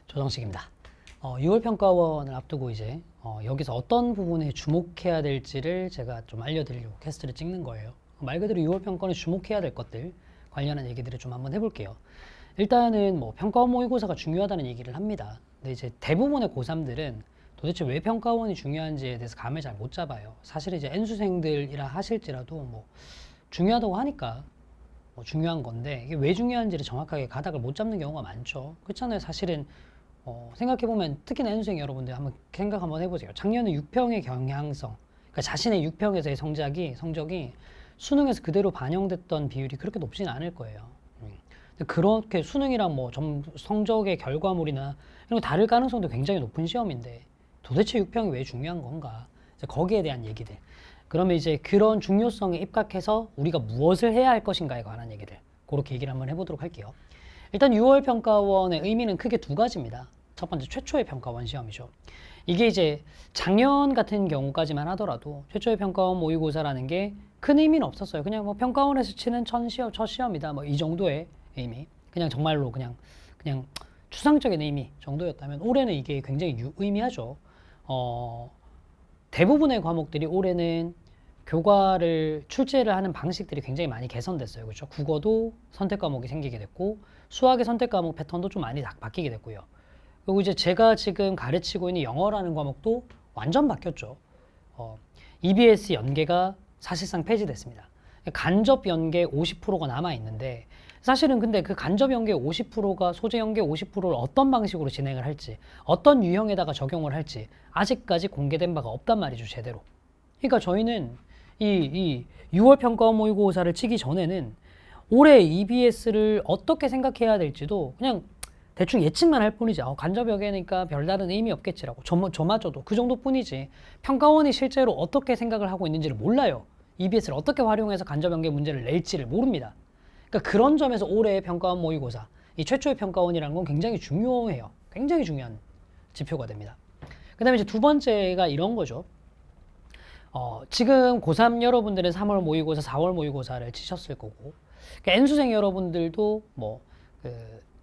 조정식입니다. 6월 평가원을 앞두고 이제 여기서 어떤 부분에 주목해야 될지를 제가 좀 알려드리려고 캐스트를 찍는 거예요. 말 그대로 6월 평가원에 주목해야 될 것들 관련한 얘기들을 좀 한번 해볼게요. 일단은 뭐 평가원 모의고사가 중요하다는 얘기를 합니다. 근데 이제 대부분의 고3들은 도대체 왜 평가원이 중요한지에 대해서 감을 잘 못 잡아요. 사실 이제 N수생들이라 하실지라도 뭐 중요하다고 하니까 중요한 건데 이게 왜 중요한지를 정확하게 가닥을 못 잡는 경우가 많죠. 그렇잖아요. 사실은 생각해보면 특히나 N수생 여러분들 한번 생각 한번 해보세요. 작년에 6평의 경향성, 그러니까 자신의 6평에서의 성적이 수능에서 그대로 반영됐던 비율이 그렇게 높지는 않을 거예요. 근데 그렇게 수능이랑 뭐 성적의 결과물이나 이런 거 다를 가능성도 굉장히 높은 시험인데 도대체 6평이 왜 중요한 건가? 이제 거기에 대한 얘기들. 그러면 이제 그런 중요성에 입각해서 우리가 무엇을 해야 할 것인가에 관한 얘기들. 그렇게 얘기를 한번 해보도록 할게요. 일단 6월 평가원의 의미는 크게 두 가지입니다. 첫 번째, 최초의 평가원 시험이죠. 이게 이제 작년 같은 경우까지만 하더라도 최초의 평가원 모의고사라는 게 큰 의미는 없었어요. 그냥 뭐 평가원에서 치는 첫 시험이다. 뭐 이 정도의 의미. 그냥 정말로 그냥 추상적인 의미 정도였다면 올해는 이게 굉장히 유의미하죠. 대부분의 과목들이 올해는 교과를 출제를 하는 방식들이 굉장히 많이 개선됐어요. 그렇죠? 국어도 선택 과목이 생기게 됐고 수학의 선택 과목 패턴도 좀 많이 바뀌게 됐고요. 그리고 이제 제가 지금 가르치고 있는 영어라는 과목도 완전 바뀌었죠. EBS 연계가 사실상 폐지됐습니다. 간접 연계 50%가 남아 있는데 사실은 근데 그 간접 연계 50%가 소재 연계 50%를 어떤 방식으로 진행을 할지 어떤 유형에다가 적용을 할지 아직까지 공개된 바가 없단 말이죠. 제대로. 그러니까 저희는 이 6월 평가원 모의고사를 치기 전에는 올해 EBS를 어떻게 생각해야 될지도 그냥 대충 예측만 할 뿐이지 간접 연계니까 별다른 의미 없겠지라고 저마저도 그 정도뿐이지 평가원이 실제로 어떻게 생각을 하고 있는지를 몰라요. EBS를 어떻게 활용해서 간접 연계 문제를 낼지를 모릅니다. 그러니까 그런 점에서 올해의 평가원 모의고사, 이 최초의 평가원이라는 건 굉장히 중요해요. 굉장히 중요한 지표가 됩니다. 그 다음에 이제 두 번째가 이런 거죠. 지금 고3 여러분들은 3월 모의고사, 4월 모의고사를 치셨을 거고, 그러니까 N수생 여러분들도 뭐,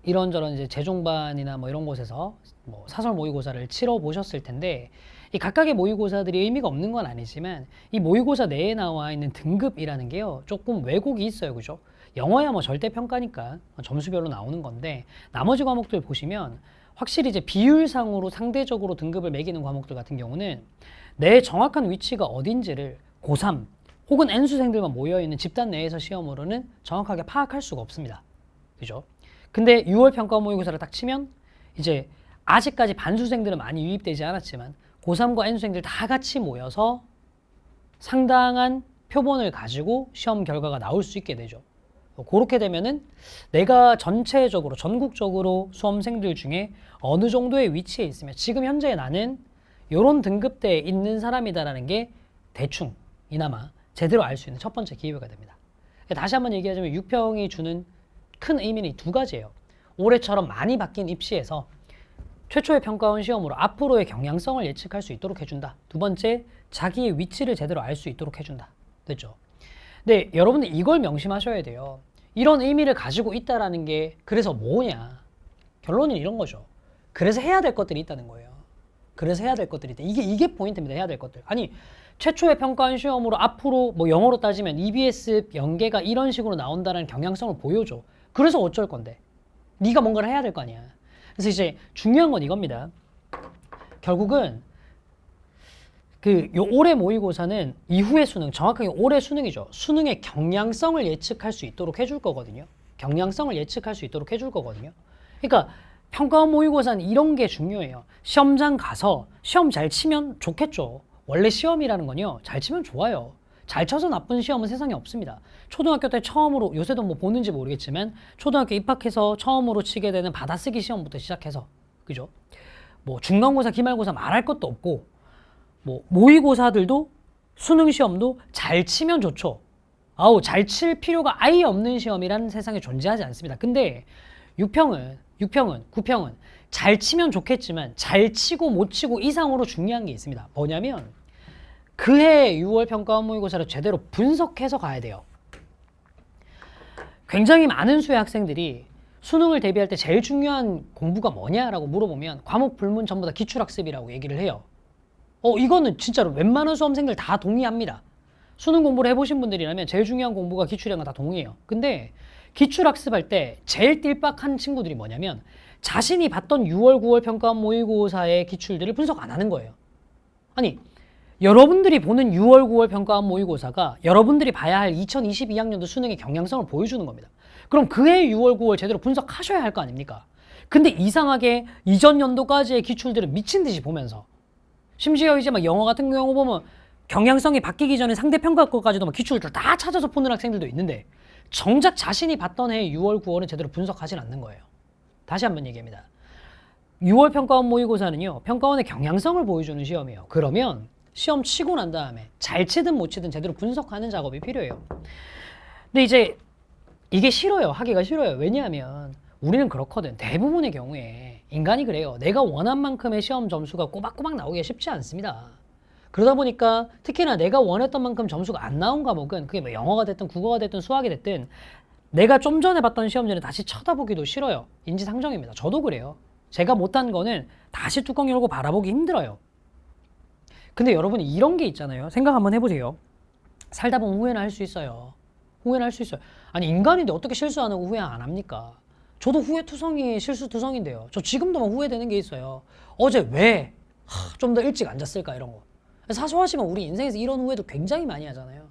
이런저런 이제 재종반이나 뭐 이런 곳에서 뭐 사설 모의고사를 치러 보셨을 텐데, 이 각각의 모의고사들이 의미가 없는 건 아니지만, 이 모의고사 내에 나와 있는 등급이라는 게요, 조금 왜곡이 있어요. 그죠? 영어야 뭐 절대평가니까 점수별로 나오는 건데, 나머지 과목들 보시면, 확실히 이제 비율상으로 상대적으로 등급을 매기는 과목들 같은 경우는 내 정확한 위치가 어딘지를 고3 혹은 N수생들만 모여있는 집단 내에서 시험으로는 정확하게 파악할 수가 없습니다. 그죠? 근데 6월 평가 모의고사를 딱 치면 이제 아직까지 반수생들은 많이 유입되지 않았지만 고3과 N수생들 다 같이 모여서 상당한 표본을 가지고 시험 결과가 나올 수 있게 되죠. 그렇게 되면은 내가 전체적으로 전국적으로 수험생들 중에 어느 정도의 위치에 있으면 지금 현재 나는 이런 등급대에 있는 사람이다라는 게 대충 이나마 제대로 알 수 있는 첫 번째 기회가 됩니다. 다시 한번 얘기하자면 6평이 주는 큰 의미는 이 두 가지예요. 올해처럼 많이 바뀐 입시에서 최초의 평가원 시험으로 앞으로의 경향성을 예측할 수 있도록 해준다. 두 번째, 자기의 위치를 제대로 알 수 있도록 해준다. 됐죠? 근데 여러분들 이걸 명심하셔야 돼요. 이런 의미를 가지고 있다라는 게 그래서 뭐냐? 결론은 이런 거죠. 그래서 해야 될 것들이 있다는 거예요. 그래서 해야 될 것들이 있다. 이게 포인트입니다. 해야 될 것들. 아니, 최초의 평가원 시험으로 앞으로 뭐 영어로 따지면 EBS 연계가 이런 식으로 나온다는 경향성을 보여줘. 그래서 어쩔 건데? 네가 뭔가를 해야 될 거 아니야. 그래서 이제 중요한 건 이겁니다. 결국은 올해 모의고사는 이후의 수능, 정확하게 올해 수능이죠. 수능의 경향성을 예측할 수 있도록 해줄 거거든요. 경향성을 예측할 수 있도록 해줄 거거든요. 그러니까 평가원 모의고사는 이런 게 중요해요. 시험장 가서 시험 잘 치면 좋겠죠. 원래 시험이라는 건요, 잘 치면 좋아요. 잘 쳐서 나쁜 시험은 세상에 없습니다. 초등학교 때 처음으로, 요새도 뭐 보는지 모르겠지만 초등학교 입학해서 처음으로 치게 되는 받아쓰기 시험부터 시작해서, 그죠? 뭐 중간고사, 기말고사 말할 것도 없고, 뭐 모의고사들도 수능 시험도 잘 치면 좋죠. 잘 칠 필요가 아예 없는 시험이라는 세상에 존재하지 않습니다. 근데 6평은 9평은 잘 치면 좋겠지만 잘 치고 못 치고 이상으로 중요한 게 있습니다. 뭐냐면 그해 6월 평가원 모의고사를 제대로 분석해서 가야 돼요. 굉장히 많은 수의 학생들이 수능을 대비할 때 제일 중요한 공부가 뭐냐라고 물어보면 과목 불문 전부 다 기출학습이라고 얘기를 해요. 이거는 진짜로 웬만한 수험생들 다 동의합니다. 수능 공부를 해보신 분들이라면 제일 중요한 공부가 기출이라는 거 다 동의해요. 근데 기출학습할 때 제일 띨빡한 친구들이 뭐냐면 자신이 봤던 6월, 9월 평가원 모의고사의 기출들을 분석 안 하는 거예요. 아니, 여러분들이 보는 6월, 9월 평가원 모의고사가 여러분들이 봐야 할 2022학년도 수능의 경향성을 보여주는 겁니다. 그럼 그해 6월, 9월 제대로 분석하셔야 할 거 아닙니까? 근데 이상하게 이전 연도까지의 기출들은 미친 듯이 보면서, 심지어 이제 막 영어 같은 경우 보면 경향성이 바뀌기 전에 상대평가 거까지도 막 기출들 다 찾아서 푸는 학생들도 있는데 정작 자신이 봤던 해 6월, 9월은 제대로 분석하진 않는 거예요. 다시 한번 얘기합니다. 6월 평가원 모의고사는요, 평가원의 경향성을 보여주는 시험이에요. 그러면 시험 치고 난 다음에 잘 치든 못 치든 제대로 분석하는 작업이 필요해요. 근데 이제 이게 싫어요. 하기가 싫어요. 왜냐하면 우리는 그렇거든. 대부분의 경우에 인간이 그래요. 내가 원한 만큼의 시험 점수가 꼬박꼬박 나오기가 쉽지 않습니다. 그러다 보니까 특히나 내가 원했던 만큼 점수가 안 나온 과목은 그게 뭐 영어가 됐든 국어가 됐든 수학이 됐든 내가 좀 전에 봤던 시험지는 다시 쳐다보기도 싫어요. 인지상정입니다. 저도 그래요. 제가 못한 거는 다시 뚜껑 열고 바라보기 힘들어요. 근데 여러분이 이런 게 있잖아요. 생각 한번 해보세요. 살다 보면 후회는 할 수 있어요. 후회는 할 수 있어요. 아니, 인간인데 어떻게 실수 안 하고 후회 안 합니까? 저도 후회투성이 실수투성인데요. 저 지금도 막 후회되는 게 있어요. 어제 왜 좀 더 일찍 앉았을까 이런 거. 사소하지만 우리 인생에서 이런 후회도 굉장히 많이 하잖아요.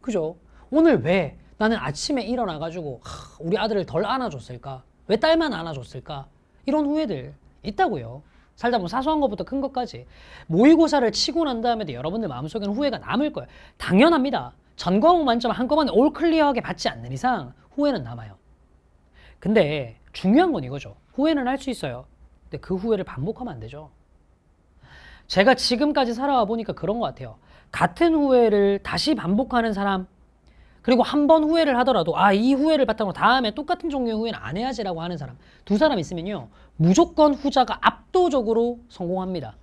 그죠? 오늘 왜 나는 아침에 일어나가지고 우리 아들을 덜 안아줬을까? 왜 딸만 안아줬을까? 이런 후회들 있다고요. 살다 보면 사소한 것부터 큰 것까지. 모의고사를 치고 난 다음에도 여러분들 마음속에는 후회가 남을 거예요. 당연합니다. 전 과목 만점 한꺼번에 올 클리어하게 받지 않는 이상 후회는 남아요. 근데 중요한 건 이거죠. 후회는 할 수 있어요. 근데 그 후회를 반복하면 안 되죠. 제가 지금까지 살아와 보니까 그런 것 같아요. 같은 후회를 다시 반복하는 사람, 그리고 한 번 후회를 하더라도 이 후회를 바탕으로 다음에 똑같은 종류의 후회는 안 해야지라고 하는 사람, 두 사람 있으면요, 무조건 후자가 압도적으로 성공합니다.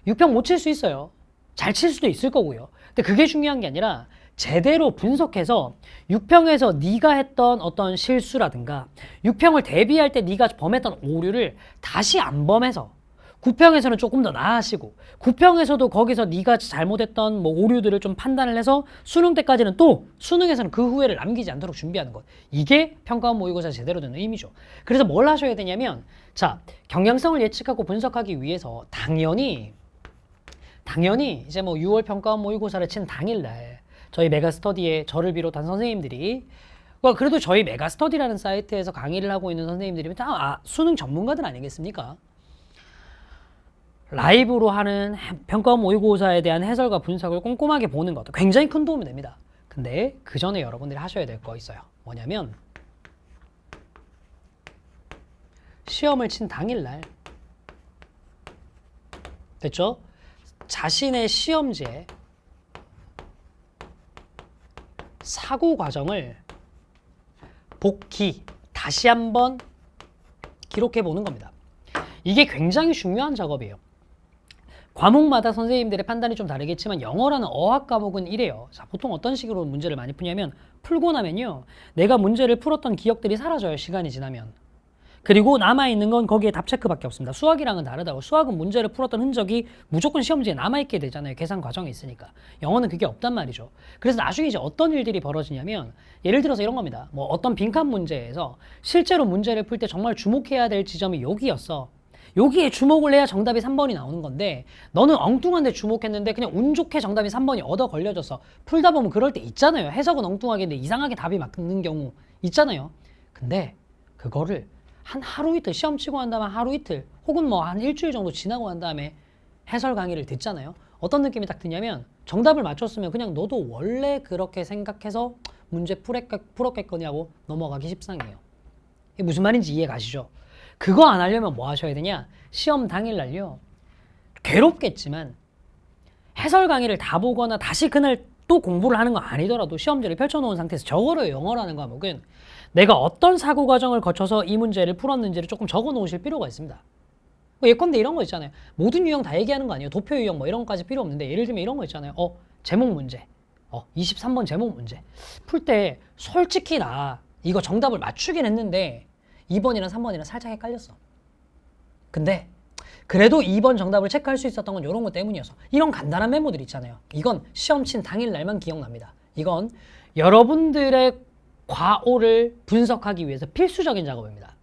6평 못 칠 수 있어요. 잘 칠 수도 있을 거고요. 근데 그게 중요한 게 아니라 제대로 분석해서 6평에서 네가 했던 어떤 실수라든가 6평을 대비할 때 네가 범했던 오류를 다시 안 범해서 9평에서는 조금 더 나아지고 9평에서도 거기서 네가 잘못했던 뭐 오류들을 좀 판단을 해서 수능 때까지는 또 수능에서는 그 후회를 남기지 않도록 준비하는 것. 이게 평가원 모의고사 제대로 되는 의미죠. 그래서 뭘 하셔야 되냐면, 자, 경향성을 예측하고 분석하기 위해서 당연히 이제 뭐 6월 평가원 모의고사를 친 당일날 저희 메가스터디에 저를 비롯한 선생님들이, 그래도 저희 메가스터디라는 사이트에서 강의를 하고 있는 선생님들이면 다 수능 전문가들 아니겠습니까? 라이브로 하는 평가원 모의고사에 대한 해설과 분석을 꼼꼼하게 보는 것도 굉장히 큰 도움이 됩니다. 근데 그 전에 여러분들이 하셔야 될 거 있어요. 뭐냐면 시험을 친 당일날, 됐죠? 자신의 시험지에 사고 과정을 다시 한번 기록해 보는 겁니다. 이게 굉장히 중요한 작업이에요. 과목마다 선생님들의 판단이 좀 다르겠지만 영어라는 어학 과목은 이래요. 자, 보통 어떤 식으로 문제를 많이 푸냐면, 풀고 나면요, 내가 문제를 풀었던 기억들이 사라져요. 시간이 지나면. 그리고 남아있는 건 거기에 답 체크밖에 없습니다. 수학이랑은 다르다고. 수학은 문제를 풀었던 흔적이 무조건 시험지에 남아있게 되잖아요. 계산 과정에 있으니까. 영어는 그게 없단 말이죠. 그래서 나중에 이제 어떤 일들이 벌어지냐면, 예를 들어서 이런 겁니다. 뭐 어떤 빈칸 문제에서 실제로 문제를 풀 때 정말 주목해야 될 지점이 여기였어. 여기에 주목을 해야 정답이 3번이 나오는 건데 너는 엉뚱한 데 주목했는데 그냥 운 좋게 정답이 3번이 얻어 걸려져서 풀다 보면 그럴 때 있잖아요. 해석은 엉뚱하게 했는데 이상하게 답이 맞는 경우 있잖아요. 근데 그거를 한 하루 이틀, 시험 치고 난 다음에 하루 이틀 혹은 뭐 한 일주일 정도 지나고 난 다음에 해설 강의를 듣잖아요. 어떤 느낌이 딱 드냐면, 정답을 맞췄으면 그냥 너도 원래 그렇게 생각해서 문제 풀었겠거냐고 넘어가기 십상이에요. 이게 무슨 말인지 이해 가시죠? 그거 안 하려면 뭐 하셔야 되냐? 시험 당일날요, 괴롭겠지만 해설 강의를 다 보거나 다시 그날 또 공부를 하는 거 아니더라도 시험지를 펼쳐놓은 상태에서 적어요. 영어라는 과목은 내가 어떤 사고 과정을 거쳐서 이 문제를 풀었는지를 조금 적어 놓으실 필요가 있습니다. 예컨대 이런 거 있잖아요. 모든 유형 다 얘기하는 거 아니에요. 도표 유형 뭐 이런 거까지 필요 없는데, 예를 들면 이런 거 있잖아요. 제목 문제. 23번 제목 문제. 풀 때 솔직히 나 이거 정답을 맞추긴 했는데 2번이랑 3번이랑 살짝 헷갈렸어. 근데 그래도 2번 정답을 체크할 수 있었던 건 이런 것 때문이어서. 이런 간단한 메모들 있잖아요. 이건 시험 친 당일날만 기억납니다. 이건 여러분들의 과오를 분석하기 위해서 필수적인 작업입니다.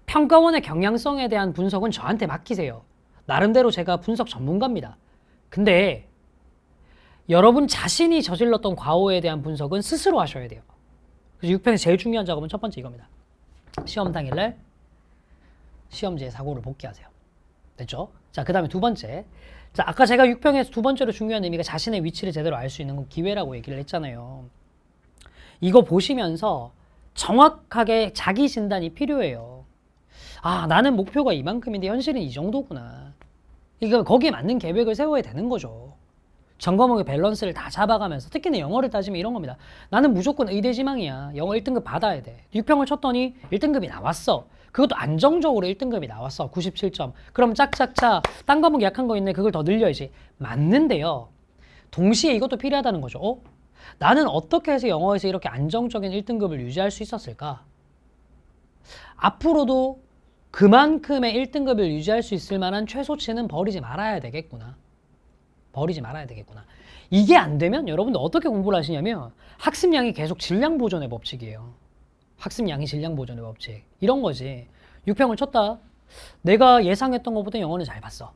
평가원의 경향성에 대한 분석은 저한테 맡기세요. 나름대로 제가 분석 전문가입니다. 근데 여러분 자신이 저질렀던 과오에 대한 분석은 스스로 하셔야 돼요. 그래서 6편의 제일 중요한 작업은 첫 번째 이겁니다. 시험 당일날 시험지에 사고를 복귀하세요. 됐죠? 자, 그 다음에 두 번째. 자, 아까 제가 6평에서 두 번째로 중요한 의미가 자신의 위치를 제대로 알 수 있는 건 기회라고 얘기를 했잖아요. 이거 보시면서 정확하게 자기 진단이 필요해요. 아, 나는 목표가 이만큼인데 현실은 이 정도구나. 그러니까 거기에 맞는 계획을 세워야 되는 거죠. 전 과목의 밸런스를 다 잡아가면서, 특히나 영어를 따지면 이런 겁니다. 나는 무조건 의대지망이야. 영어 1등급 받아야 돼. 6평을 쳤더니 1등급이 나왔어. 그것도 안정적으로 1등급이 나왔어. 97점. 그럼 짝짝짝 딴 과목 약한 거 있네. 그걸 더 늘려야지. 맞는데요. 동시에 이것도 필요하다는 거죠. 나는 어떻게 해서 영어에서 이렇게 안정적인 1등급을 유지할 수 있었을까? 앞으로도 그만큼의 1등급을 유지할 수 있을 만한 최소치는 버리지 말아야 되겠구나. 버리지 말아야 되겠구나. 이게 안 되면 여러분들 어떻게 공부를 하시냐면 학습량이 계속 질량 보존의 법칙이에요. 학습량이 질량 보존의 법칙. 이런 거지. 6평을 쳤다. 내가 예상했던 것보다 영어는 잘 봤어.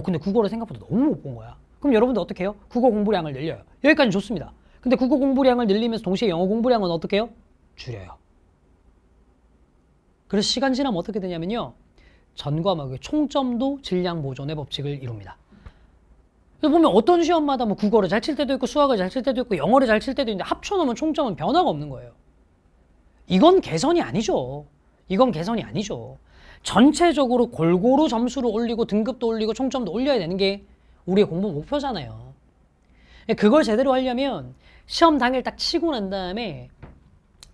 근데 국어를 생각보다 너무 못 본 거야. 그럼 여러분들 어떻게 해요? 국어 공부량을 늘려요. 여기까지 좋습니다. 근데 국어 공부량을 늘리면서 동시에 영어 공부량은 어떻게 해요? 줄여요. 그래서 시간 지나면 어떻게 되냐면요. 전 과목의 총점도 질량 보존의 법칙을 이룹니다. 보면 어떤 시험마다 뭐 국어를 잘 칠 때도 있고 수학을 잘 칠 때도 있고 영어를 잘 칠 때도 있는데 합쳐놓으면 총점은 변화가 없는 거예요. 이건 개선이 아니죠. 이건 개선이 아니죠. 전체적으로 골고루 점수를 올리고 등급도 올리고 총점도 올려야 되는 게 우리의 공부 목표잖아요. 그걸 제대로 하려면 시험 당일 딱 치고 난 다음에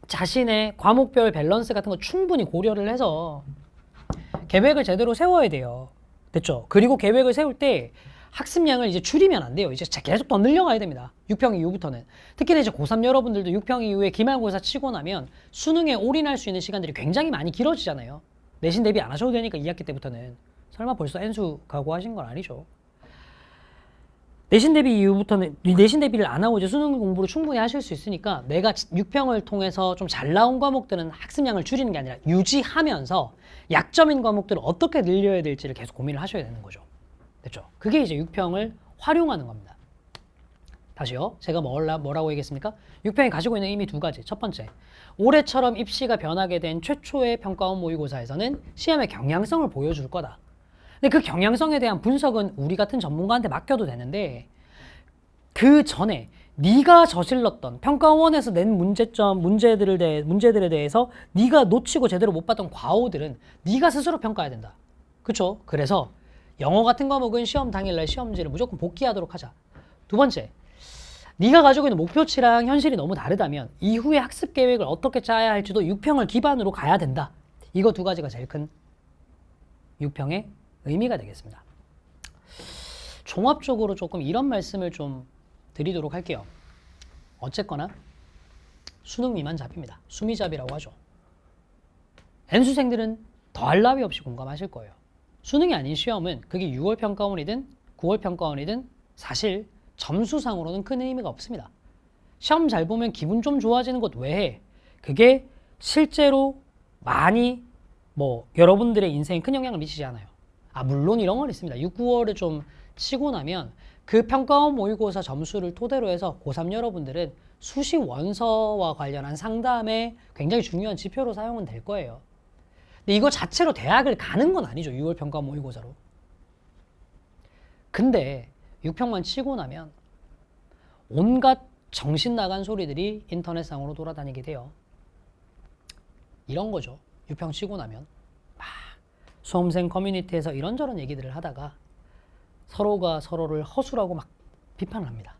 자신의 과목별 밸런스 같은 거 충분히 고려를 해서 계획을 제대로 세워야 돼요. 됐죠? 그리고 계획을 세울 때 학습량을 이제 줄이면 안 돼요. 이제 계속 더 늘려가야 됩니다. 6평 이후부터는. 특히나 이제 고3 여러분들도 6평 이후에 기말고사 치고 나면 수능에 올인할 수 있는 시간들이 굉장히 많이 길어지잖아요. 내신 대비 안 하셔도 되니까 2학기 때부터는. 설마 벌써 N수 각오하신 건 아니죠. 내신 대비 이후부터는 내신 대비를 안 하고 이제 수능 공부를 충분히 하실 수 있으니까 내가 6평을 통해서 좀 잘 나온 과목들은 학습량을 줄이는 게 아니라 유지하면서 약점인 과목들을 어떻게 늘려야 될지를 계속 고민을 하셔야 되는 거죠. 됐죠? 그게 이제 6평을 활용하는 겁니다. 다시요. 제가 뭐라고 얘기했습니까? 6평이 가지고 있는 의미 두 가지. 첫 번째, 올해처럼 입시가 변하게 된 최초의 평가원 모의고사에서는 시험의 경향성을 보여줄 거다. 근데 그 경향성에 대한 분석은 우리 같은 전문가한테 맡겨도 되는데 그 전에 네가 저질렀던 평가원에서 낸 문제들에 대해서 네가 놓치고 제대로 못 봤던 과오들은 네가 스스로 평가해야 된다. 그렇죠? 그래서 영어 같은 과목은 시험 당일날 시험지를 무조건 복귀하도록 하자. 두 번째, 네가 가지고 있는 목표치랑 현실이 너무 다르다면 이후에 학습 계획을 어떻게 짜야 할지도 6평을 기반으로 가야 된다. 이거 두 가지가 제일 큰 6평의 의미가 되겠습니다. 종합적으로 조금 이런 말씀을 좀 드리도록 할게요. 어쨌거나 수능 미만 잡힙니다. 수미잡이라고 하죠. N수생들은 더할 나위 없이 공감하실 거예요. 수능이 아닌 시험은 그게 6월 평가원이든 9월 평가원이든 사실 점수상으로는 큰 의미가 없습니다. 시험 잘 보면 기분 좀 좋아지는 것 외에 그게 실제로 많이 여러분들의 인생에 큰 영향을 미치지 않아요. 물론 이런 건 있습니다. 6, 9월을 좀 치고 나면 그 평가원 모의고사 점수를 토대로 해서 고3 여러분들은 수시 원서와 관련한 상담에 굉장히 중요한 지표로 사용은 될 거예요. 근데 이거 자체로 대학을 가는 건 아니죠. 6월 평가 모의고사로. 근데 6평만 치고 나면 온갖 정신 나간 소리들이 인터넷상으로 돌아다니게 돼요. 이런 거죠. 6평 치고 나면 막 수험생 커뮤니티에서 이런저런 얘기들을 하다가 서로가 서로를 허술하고 막 비판을 합니다.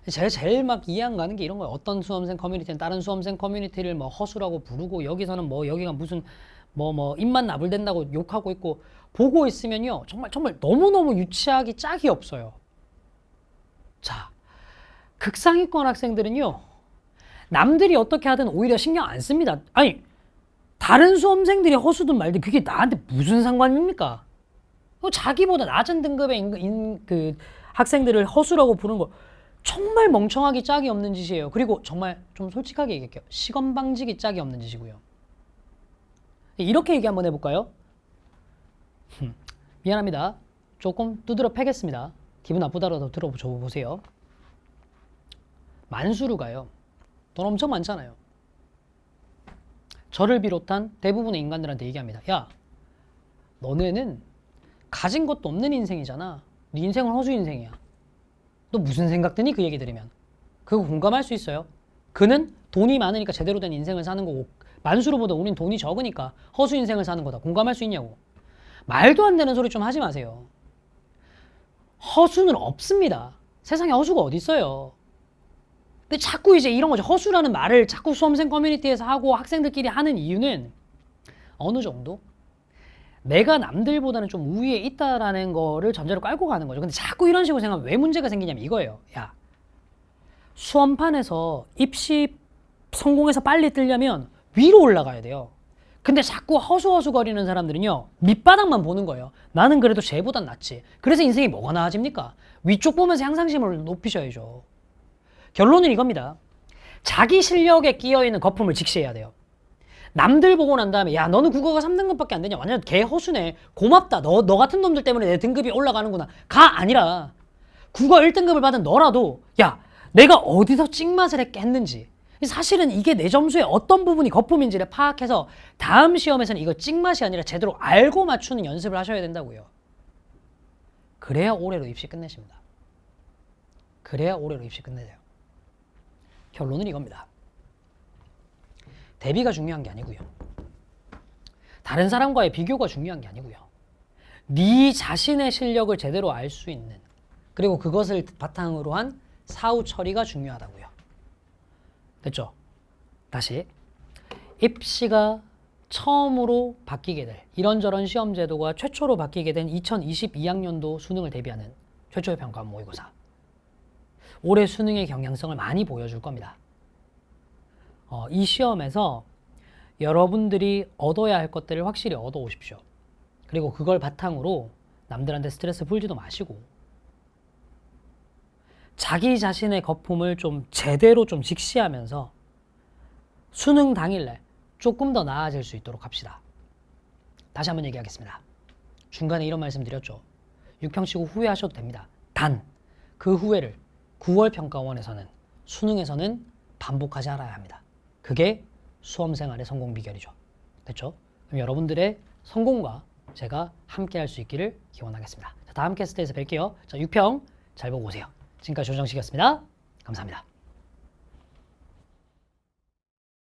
제가 제일 막 이해 안 가는 게 이런 거예요. 어떤 수험생 커뮤니티는 다른 수험생 커뮤니티를 허술하고 부르고 여기서는 여기가 무슨 입만 나불댄다고 욕하고 있고 보고 있으면요. 정말 너무너무 유치하기 짝이 없어요. 자, 극상위권 학생들은요. 남들이 어떻게 하든 오히려 신경 안 씁니다. 아니, 다른 수험생들이 허수든 말든 그게 나한테 무슨 상관입니까? 자기보다 낮은 등급의 그 학생들을 허수라고 부르는 거 정말 멍청하기 짝이 없는 짓이에요. 그리고 정말 좀 솔직하게 얘기할게요. 시건 방지기 짝이 없는 짓이고요. 이렇게 얘기 한번 해볼까요? 미안합니다. 조금 두드려 패겠습니다. 기분 나쁘다라도 들어보세요. 만수르가요. 돈 엄청 많잖아요. 저를 비롯한 대부분의 인간들한테 얘기합니다. 야, 너네는 가진 것도 없는 인생이잖아. 네 인생은 허수 인생이야. 너 무슨 생각 드니? 그 얘기 들으면. 그거 공감할 수 있어요? 그는 돈이 많으니까 제대로 된 인생을 사는 거고 만수르보다 우린 돈이 적으니까 허수 인생을 사는 거다. 공감할 수 있냐고. 말도 안 되는 소리 좀 하지 마세요. 허수는 없습니다. 세상에 허수가 어디 있어요. 근데 자꾸 이제 이런 거죠. 허수라는 말을 자꾸 수험생 커뮤니티에서 하고 학생들끼리 하는 이유는 어느 정도 내가 남들보다는 좀 우위에 있다라는 거를 전제로 깔고 가는 거죠. 근데 자꾸 이런 식으로 생각하면 왜 문제가 생기냐면 이거예요. 야, 수험판에서 입시 성공해서 빨리 뜨려면 위로 올라가야 돼요. 근데 자꾸 허수허수거리는 사람들은요, 밑바닥만 보는 거예요. 나는 그래도 쟤보단 낫지. 그래서 인생이 뭐가 나아집니까? 위쪽 보면서 향상심을 높이셔야죠. 결론은 이겁니다. 자기 실력에 끼어있는 거품을 직시해야 돼요. 남들 보고 난 다음에 야, 너는 국어가 3등급밖에 안 되냐? 완전 개 허수네. 고맙다. 너 같은 놈들 때문에 내 등급이 올라가는구나. 가 아니라 국어 1등급을 받은 너라도 야, 내가 어디서 찍맛을 했겠는지, 사실은 이게 내 점수의 어떤 부분이 거품인지를 파악해서 다음 시험에서는 이거 찍맛이 아니라 제대로 알고 맞추는 연습을 하셔야 된다고요. 그래야 올해로 입시 끝내십니다. 그래야 올해로 입시 끝내세요. 결론은 이겁니다. 대비가 중요한 게 아니고요. 다른 사람과의 비교가 중요한 게 아니고요. 네 자신의 실력을 제대로 알 수 있는, 그리고 그것을 바탕으로 한 사후 처리가 중요하다고요. 됐죠? 다시. 입시가 처음으로 바뀌게 될, 이런저런 시험 제도가 최초로 바뀌게 된 2022학년도 수능을 대비하는 최초의 평가 모의고사. 올해 수능의 경향성을 많이 보여줄 겁니다. 이 시험에서 여러분들이 얻어야 할 것들을 확실히 얻어오십시오. 그리고 그걸 바탕으로 남들한테 스트레스 풀지도 마시고 자기 자신의 거품을 좀 제대로 좀 직시하면서 수능 당일날 조금 더 나아질 수 있도록 합시다. 다시 한번 얘기하겠습니다. 중간에 이런 말씀 드렸죠. 6평 치고 후회하셔도 됩니다. 단 그 후회를 9월 평가원에서는, 수능에서는 반복하지 않아야 합니다. 그게 수험생활의 성공 비결이죠. 됐죠? 그럼 여러분들의 성공과 제가 함께 할 수 있기를 기원하겠습니다. 자, 다음 캐스트에서 뵐게요. 자, 6평 잘 보고 오세요. 지금까지 조정식이었습니다. 감사합니다.